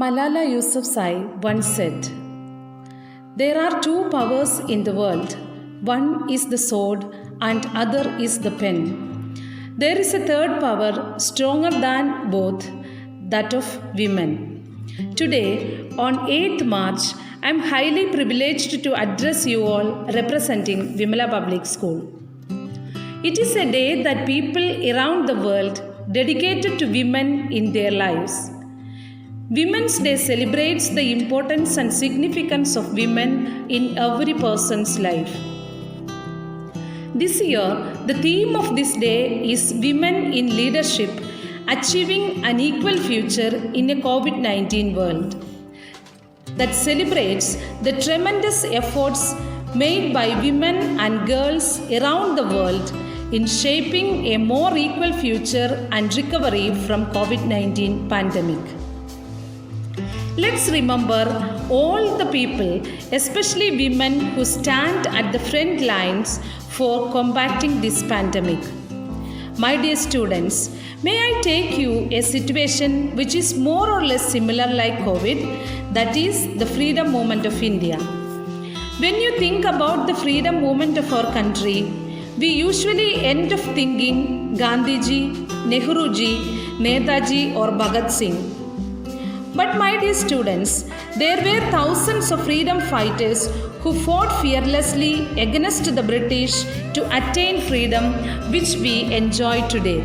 Malala Yousafzai once said, "There are two powers in the world. One is the sword and other is the pen. There is a third power stronger than both, that of women." Today, on 8th March, I am highly privileged to address you all representing Vimala Public School. It is a day that people around the world dedicated to women in their lives. Women's Day celebrates the importance and significance of women in every person's life. This year, the theme of this day is Women in Leadership, Achieving an Equal Future in a COVID-19 World. That celebrates the tremendous efforts made by women and girls around the world in shaping a more equal future and recovery from COVID-19 pandemic. Let's remember all the people, especially women, who stand at the front lines for combating this pandemic. My dear students, may I take you a situation which is more or less similar like COVID, that is the freedom movement of India. When you think about the freedom movement of our country, we usually end up thinking Gandhiji, Nehruji, Netaji or Bhagat Singh. But my dear students, there were thousands of freedom fighters who fought fearlessly against the British to attain freedom which we enjoy today.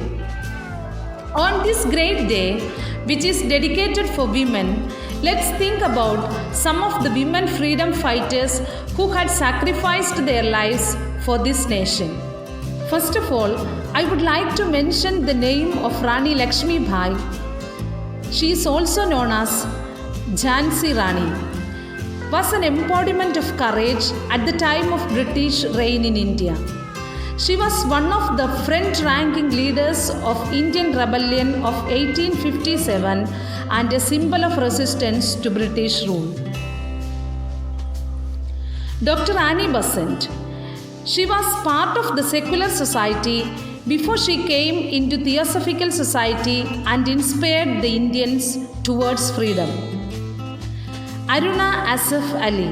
On this great day, which is dedicated for women, let's think about some of the women freedom fighters who had sacrificed their lives for this nation. First of all, I would like to mention the name of Rani Lakshmi Bai. She is also known as Jhansi Rani, was an embodiment of courage at the time of British reign in India. She was one of the front-ranking leaders of Indian Rebellion of 1857 and a symbol of resistance to British rule. Dr. Annie Besant. She was part of the secular society before she came into Theosophical Society and inspired the Indians towards freedom. Aruna Asaf Ali,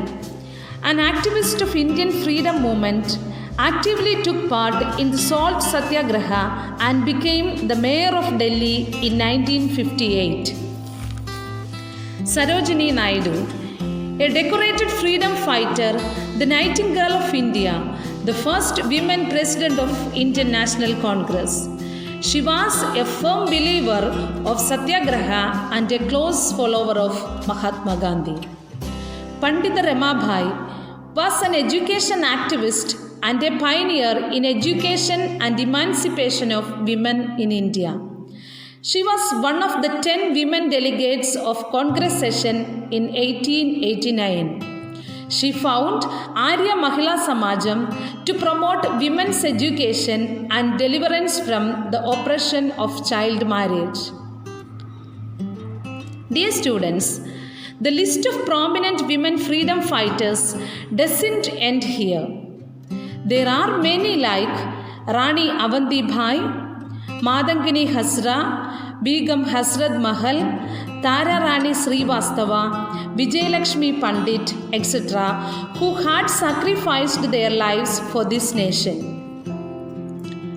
an activist of Indian freedom movement, actively took part in the Salt Satyagraha and became the mayor of Delhi in 1958. Sarojini Naidu, a decorated freedom fighter, the Nightingale of India, the first women president of Indian National Congress. She was a firm believer of Satyagraha and a close follower of Mahatma Gandhi. Pandita Ramabai was an education activist and a pioneer in education and emancipation of women in India. She was one of the 10 women delegates of Congress session in 1889. She founded Arya Mahila Samajam to promote women's education and deliverance from the oppression of child marriage. Dear students, the list of prominent women freedom fighters doesn't end here. There are many like Rani Avanti Bai, Madangini Hasra, Begum Hasrat Mahal, Tara Rani Srivastava, Vijayalakshmi Pandit, etc., who had sacrificed their lives for this nation.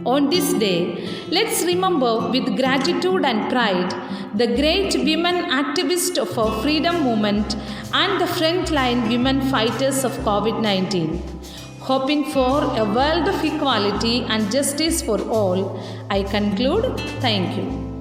On this day, let's remember with gratitude and pride the great women activists of our freedom movement and the frontline women fighters of COVID-19. Hoping for a world of equality and justice for all, I conclude. Thank you.